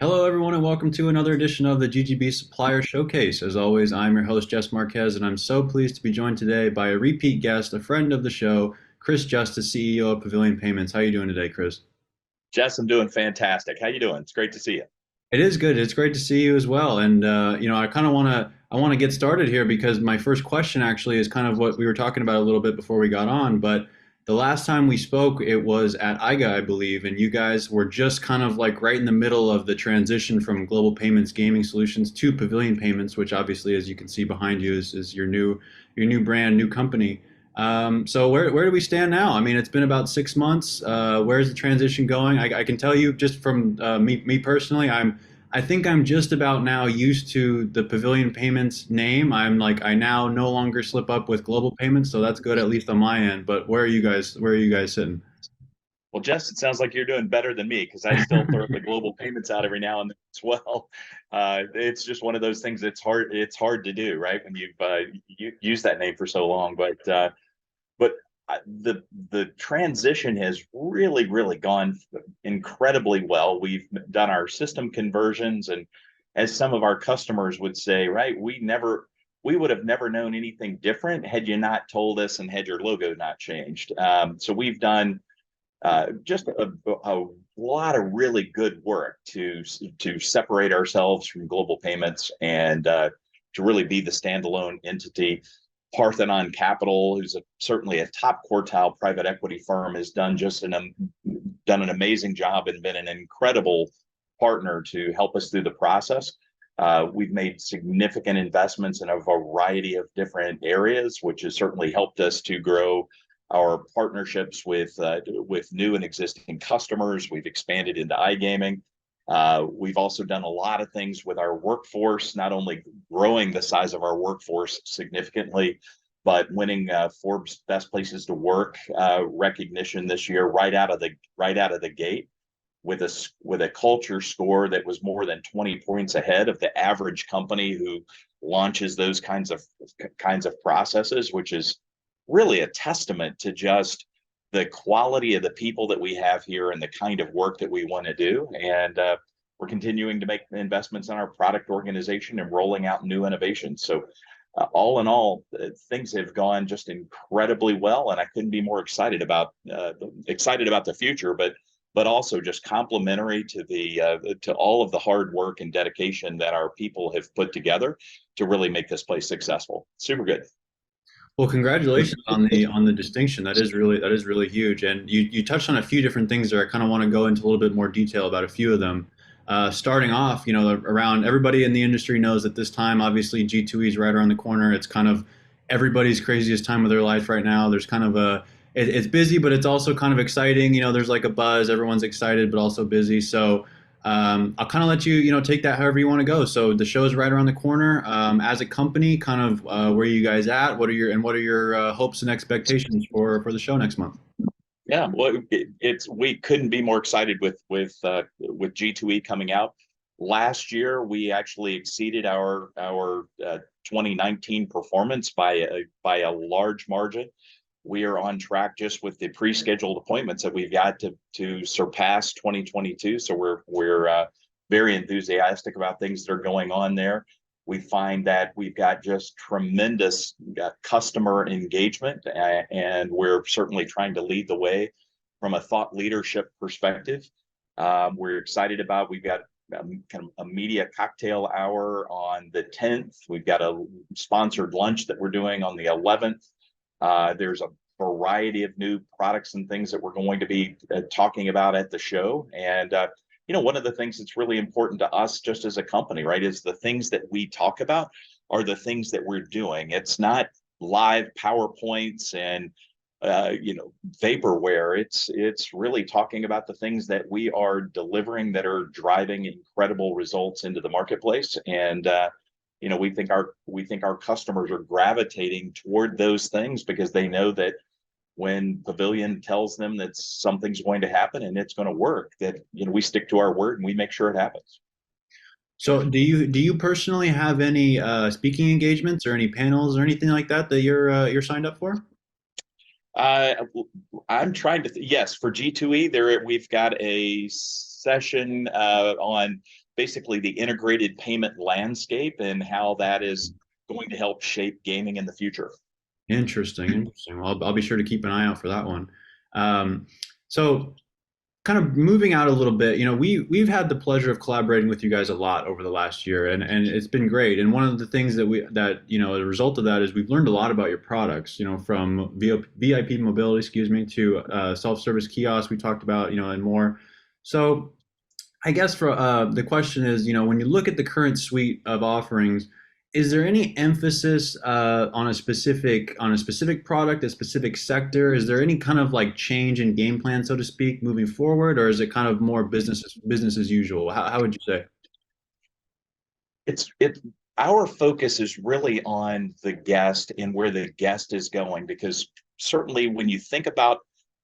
Hello, everyone, and welcome to another edition of the GGB Supplier Showcase. As always, I'm your host, Jess Marquez, and I'm so pleased to be joined today by a repeat guest, a friend of the show, Chris Justice, CEO of Pavilion Payments. How are you doing today, Chris? Jess, I'm doing fantastic. How you doing? It's great to see you. It is good. It's great to see you as well. And I kind of want to get started here because my first question actually is kind of what we were talking about a little bit before we got on. But the last time we spoke, it was at IGA, I believe, and you guys were just kind of like right in the middle of the transition from Global Payments Gaming Solutions to Pavilion Payments, which obviously, as you can see behind you, is your new brand, new company. So where do we stand now? I mean, it's been about 6 months. Where's the transition going? I can tell you just from me personally, I think I'm just about now used to the Pavilion Payments name. I now no longer slip up with Global Payments, so that's good at least on my end. But where are you guys? Where are you guys sitting? Well, Jess, it sounds like you're doing better than me because I still throw the global payments out every now and then as well. It's just one of those things that's hard. It's hard to do, right? When you've used that name for so long. But the transition has really gone incredibly well. We've done our system conversions, and as some of our customers would say, right, we would have never known anything different had you not told us and had your logo not changed. So we've done just a lot of really good work to separate ourselves from Global Payments and to really be the standalone entity. Parthenon Capital, who's certainly a top quartile private equity firm, has done an amazing job and been an incredible partner to help us through the process. We've made significant investments in a variety of different areas, which has certainly helped us to grow our partnerships with new and existing customers. We've expanded into iGaming. We've also done a lot of things with our workforce, not only growing the size of our workforce significantly, but winning Forbes Best Places to Work recognition this year right out of the gate with a culture score that was more than 20 points ahead of the average company who launches those kinds of processes, which is really a testament to just the quality of the people that we have here and the kind of work that we want to do. And we're continuing to make investments in our product organization and rolling out new innovations. So all in all, things have gone just incredibly well, and I couldn't be more excited about the future, but also just complimentary to all of the hard work and dedication that our people have put together to really make this place successful. Super good. Well, congratulations on the distinction. That is really huge. And you touched on a few different things there. I kind of want to go into a little bit more detail about a few of them. Starting off, around everybody in the industry knows at this time, obviously G2E is right around the corner. It's kind of everybody's craziest time of their life right now. There's kind of it's busy, but it's also kind of exciting. There's like a buzz. Everyone's excited, but also busy. So I'll kind of let you, take that however you want to go. So the show's right around the corner. As a company, kind of where are you guys at? What are your hopes and expectations for the show next month? Yeah, well, we couldn't be more excited with G2E coming out. Last year, we actually exceeded our 2019 performance by a large margin. We are on track just with the pre-scheduled appointments that we've got to surpass 2022. So we're very enthusiastic about things that are going on there. We find that we've got just tremendous customer engagement, and we're certainly trying to lead the way from a thought leadership perspective. We're excited about, we've got kind of a media cocktail hour on the 10th. We've got a sponsored lunch that we're doing on the 11th. There's a variety of new products and things that we're going to be talking about at the show. And one of the things that's really important to us just as a company, right, is the things that we talk about are the things that we're doing. It's not live PowerPoints and vaporware. It's really talking about the things that we are delivering that are driving incredible results into the marketplace. And we think our customers are gravitating toward those things because they know that when Pavilion tells them that something's going to happen and it's going to work, that we stick to our word and we make sure it happens. So do you personally have any speaking engagements or any panels or anything like that that you're signed up for? Uh, I'm trying to yes, for G2E, we've got a session on basically the integrated payment landscape and how that is going to help shape gaming in the future. Interesting, interesting. Well, I'll be sure to keep an eye out for that one. Um, so kind of moving out a little bit, we've had the pleasure of collaborating with you guys a lot over the last year, and it's been great. And one of the things that a result of that is we've learned a lot about your products, from VIP mobility, excuse me, to self-service kiosks we talked about, and more. So I guess for the question is, when you look at the current suite of offerings, is there any emphasis on a specific product, a specific sector? Is there any kind of like change in game plan, so to speak, moving forward, or is it kind of more business as usual? How would you say? It's our focus is really on the guest and where the guest is going, because certainly when you think about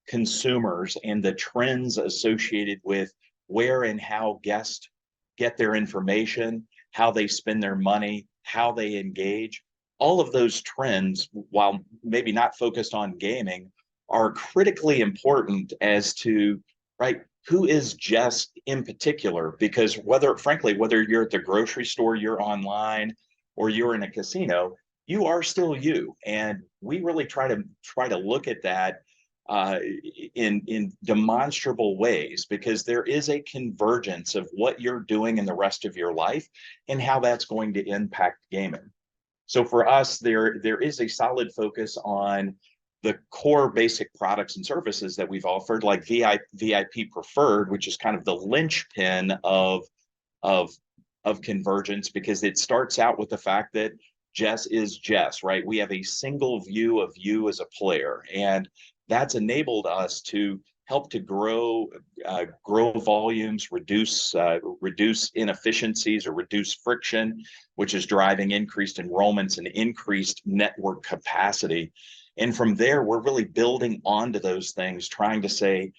consumers and the trends associated with where and how guests get their information, how they spend their money, how they engage, all of those trends, while maybe not focused on gaming, are critically important as to, right, who is Jess in particular. Because whether you're at the grocery store, you're online, or you're in a casino, you are still you. And we really try to look at that in demonstrable ways, because there is a convergence of what you're doing in the rest of your life and how that's going to impact gaming. So for us, there is a solid focus on the core basic products and services that we've offered, like VIP Preferred, which is kind of the linchpin of of convergence, because it starts out with the fact that Jess is Jess, right? We have a single view of you as a player, and that's enabled us to help to grow volumes, reduce inefficiencies, or reduce friction, which is driving increased enrollments and increased network capacity. And from there, we're really building onto those things, trying to say,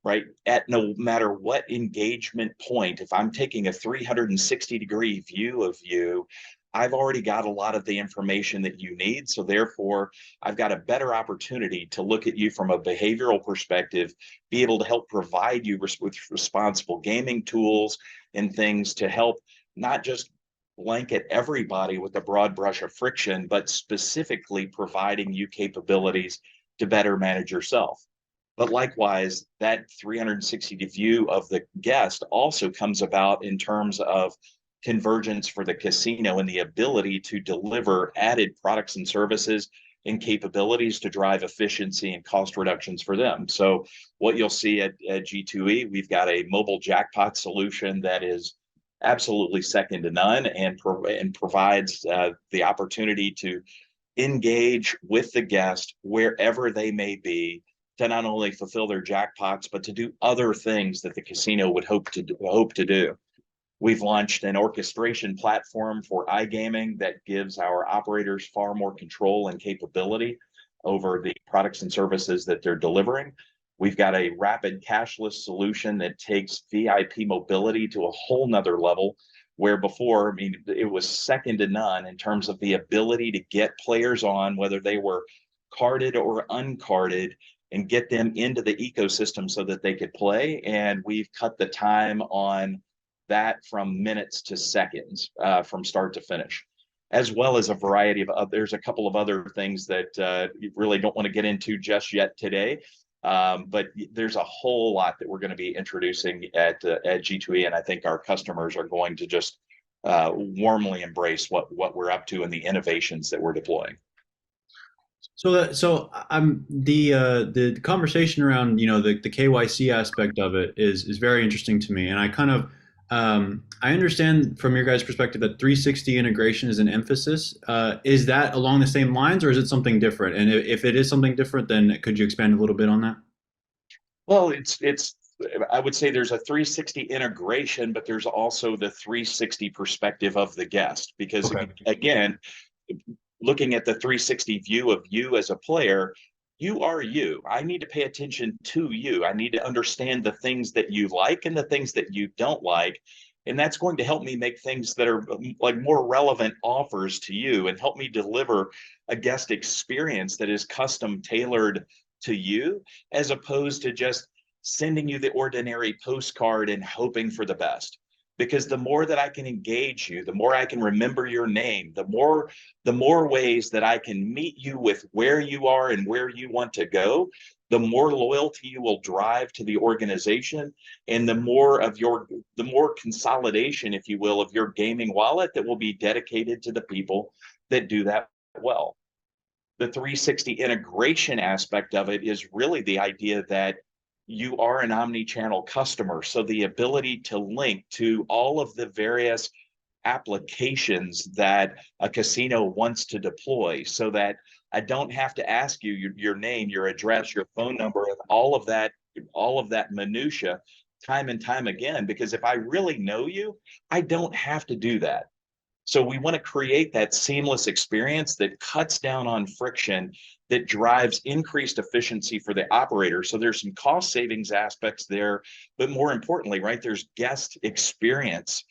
right, at no matter what engagement point, if I'm taking a 360-degree view of you, I've already got a lot of the information that you need. So therefore, I've got a better opportunity to look at you from a behavioral perspective, be able to help provide you with responsible gaming tools and things to help not just blanket everybody with a broad brush of friction, but specifically providing you capabilities to better manage yourself. But likewise, that 360 view of the guest also comes about in terms of convergence for the casino and the ability to deliver added products and services and capabilities to drive efficiency and cost reductions for them. So what you'll see at G2E, we've got a mobile jackpot solution that is absolutely second to none, and provides the opportunity to engage with the guest wherever they may be, to not only fulfill their jackpots, but to do other things that the casino would hope to do. We've launched an orchestration platform for iGaming that gives our operators far more control and capability over the products and services that they're delivering. We've got a rapid cashless solution that takes VIP mobility to a whole nother level, where before, I mean, it was second to none in terms of the ability to get players on, whether they were carded or uncarded, and get them into the ecosystem so that they could play. And we've cut the time on that from minutes to seconds, from start to finish, as well as a variety of there's a couple of other things that you really don't want to get into just yet today. But there's a whole lot that we're going to be introducing at G2E, and I think our customers are going to just warmly embrace what we're up to and the innovations that we're deploying. So I'm the conversation around the KYC aspect of it is very interesting to me, and I kind of I understand from your guys' perspective that 360 integration is an emphasis. Is that along the same lines, or is it something different? And if it is something different, then could you expand a little bit on that? Well, it's I would say there's a 360 integration, but there's also the 360 perspective of the guest, because Okay. again, looking at the 360 view of you as a player, you are you. I need to pay attention to you. I need to understand the things that you like and the things that you don't like. And that's going to help me make things that are like more relevant offers to you, and help me deliver a guest experience that is custom tailored to you, as opposed to just sending you the ordinary postcard and hoping for the best. because the more that I can engage you, the more I can remember your name, the more ways that I can meet you with where you are and where you want to go, the more loyalty you will drive to the organization, and the more consolidation, if you will, of your gaming wallet that will be dedicated to the people that do that well. The 360 integration aspect of it is really the idea that you are an omni-channel customer. So the ability to link to all of the various applications that a casino wants to deploy, so that I don't have to ask you your name, your address, your phone number, and all of that minutia time and time again. Because if I really know you, I don't have to do that. So we want to create that seamless experience that cuts down on friction, that drives increased efficiency for the operator. So there's some cost savings aspects there, but more importantly, right, there's guest experience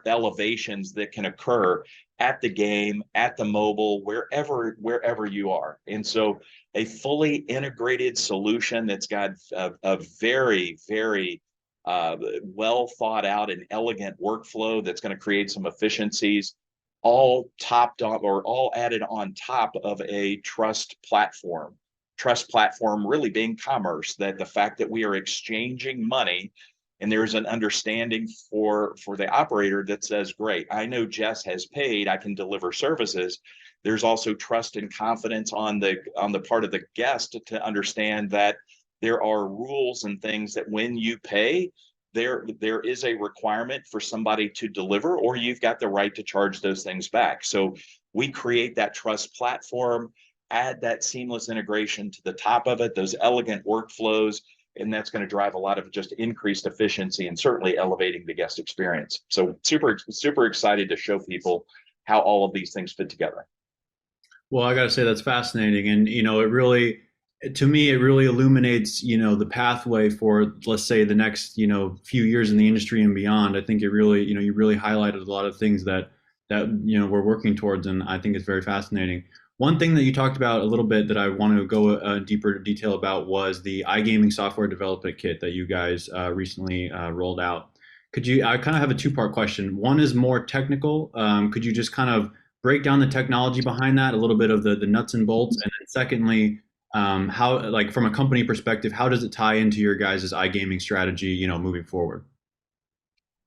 elevations that can occur at the game, at the mobile, wherever you are. And so a fully integrated solution that's got a very, very well thought out and elegant workflow that's going to create some efficiencies, all topped up or all added on top of a trust platform. Trust platform really being commerce, that the fact that we are exchanging money and there's an understanding for the operator that says, great, I know Jess has paid, I can deliver services. There's also trust and confidence on the part of the guest to understand that there are rules and things that when you pay, there is a requirement for somebody to deliver, or you've got the right to charge those things back. So we create that trust platform, add that seamless integration to the top of it, those elegant workflows, and that's going to drive a lot of just increased efficiency and certainly elevating the guest experience. So super excited to show people how all of these things fit together. Well, I got to say that's fascinating, and it really, to me, it really illuminates, the pathway for, let's say, the next, few years in the industry and beyond. I think it really, you really highlighted a lot of things that we're working towards, and I think it's very fascinating. One thing that you talked about a little bit that I want to go deeper detail about was the iGaming software development kit that you guys recently rolled out. I kind of have a two-part question. One is more technical. Could you just kind of break down the technology behind that, a little bit of the nuts and bolts? And then secondly, how, like from a company perspective, how does it tie into your guys' iGaming strategy, moving forward?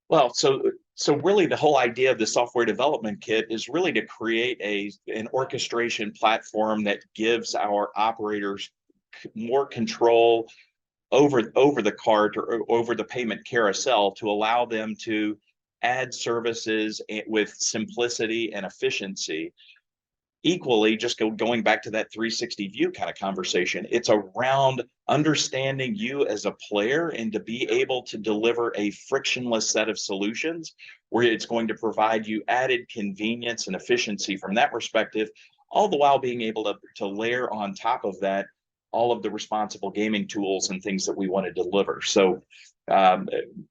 Well, so really the whole idea of the software development kit is really to create an orchestration platform that gives our operators more control over the cart or over the payment carousel, to allow them to add services with simplicity and efficiency. Equally, just going back to that 360 view kind of conversation, it's around understanding you as a player and to be able to deliver a frictionless set of solutions where it's going to provide you added convenience and efficiency from that perspective, all the while being able to layer on top of that all of the responsible gaming tools and things that we want to deliver. So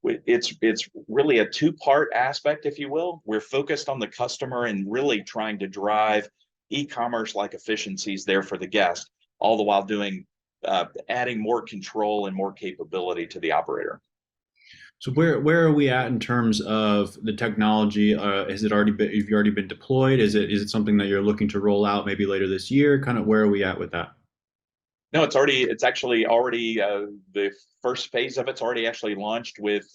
it's really a two-part aspect, if you will. We're focused on the customer and really trying to drive e-commerce like efficiencies there for the guest, all the while doing adding more control and more capability to the operator. So where are we at in terms of the technology? Has it already been, have you already been deployed? Is it something that you're looking to roll out maybe later this year? Kind of where are we at with that? No, it's actually already the first phase of it's already actually launched with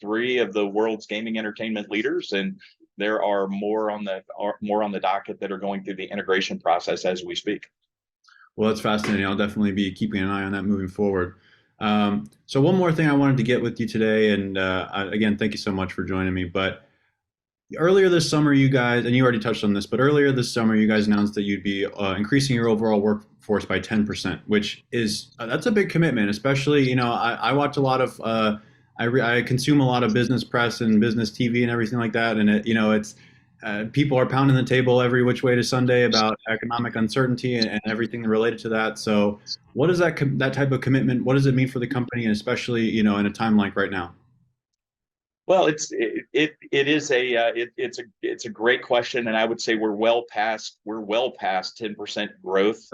three of the world's gaming entertainment leaders, and there are more on the docket that are going through the integration process as we speak. Well, that's fascinating. I'll definitely be keeping an eye on that moving forward. So one more thing I wanted to get with you today, and again, thank you so much for joining me. But earlier this summer, you guys, and you already touched on this, but earlier this summer, you guys announced that you'd be increasing your overall workforce by 10%, which is that's a big commitment. Especially, I watch a lot of, I consume a lot of business press and business TV and everything like that, and it's people are pounding the table every which way to Sunday about economic uncertainty and everything related to that. So, what is that type of commitment? What does it mean for the company, and especially, in a time like right now? Well, it's a great question, and I would say we're well past 10% growth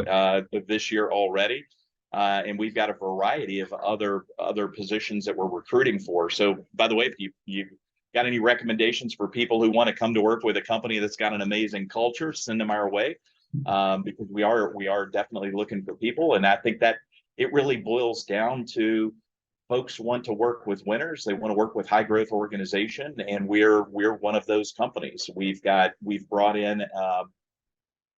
this year already. And we've got a variety of other positions that we're recruiting for. So, by the way, if you got any recommendations for people who want to come to work with a company that's got an amazing culture, send them our way, because we are definitely looking for people. And I think that it really boils down to folks want to work with winners. They want to work with high growth organization, and we're one of those companies. We've brought in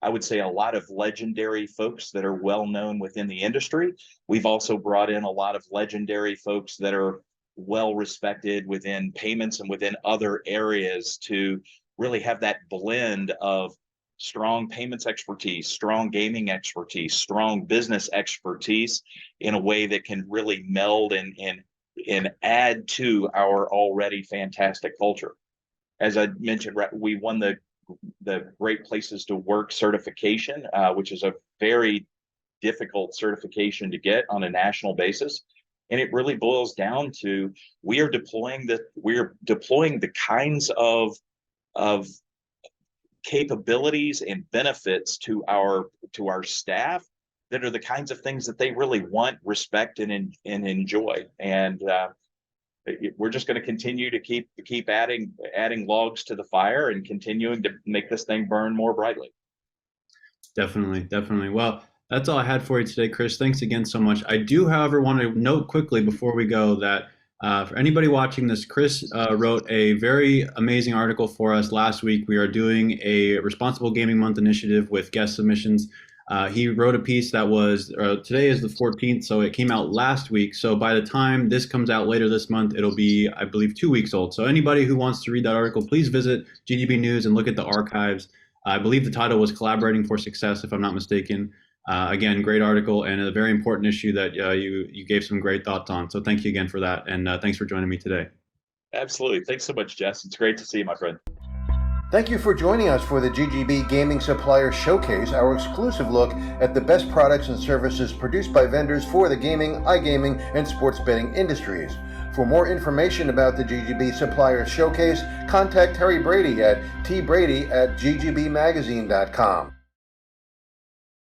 I would say a lot of legendary folks that are well known within the industry. We've also brought in a lot of legendary folks that are well respected within payments and within other areas to really have that blend of strong payments expertise, strong gaming expertise, strong business expertise in a way that can really meld and add to our already fantastic culture. As I mentioned, we won the Great Places to Work certification, which is a very difficult certification to get on a national basis. And it really boils down to we are deploying the kinds of capabilities and benefits to our staff that are the kinds of things that they really want, respect, and enjoy. And we're just going to continue to keep adding logs to the fire and continuing to make this thing burn more brightly. Definitely. Well, that's all I had for you today, Chris. Thanks again so much. I do, however, want to note quickly before we go that for anybody watching this, Chris wrote a very amazing article for us last week. We are doing a Responsible Gaming Month initiative with guest submissions. He wrote a piece that was, today is the 14th, so it came out last week. So by the time this comes out later this month, it'll be, I believe, 2 weeks old. So anybody who wants to read that article, please visit GGB News and look at the archives. I believe the title was Collaborating for Success, if I'm not mistaken. Again, great article and a very important issue that you gave some great thoughts on. So thank you again for that. And thanks for joining me today. Absolutely. Thanks so much, Jess. It's great to see you, my friend. Thank you for joining us for the GGB Gaming Supplier Showcase, our exclusive look at the best products and services produced by vendors for the gaming, iGaming, and sports betting industries. For more information about the GGB Supplier Showcase, contact Terry Brady at tbrady@ggbmagazine.com.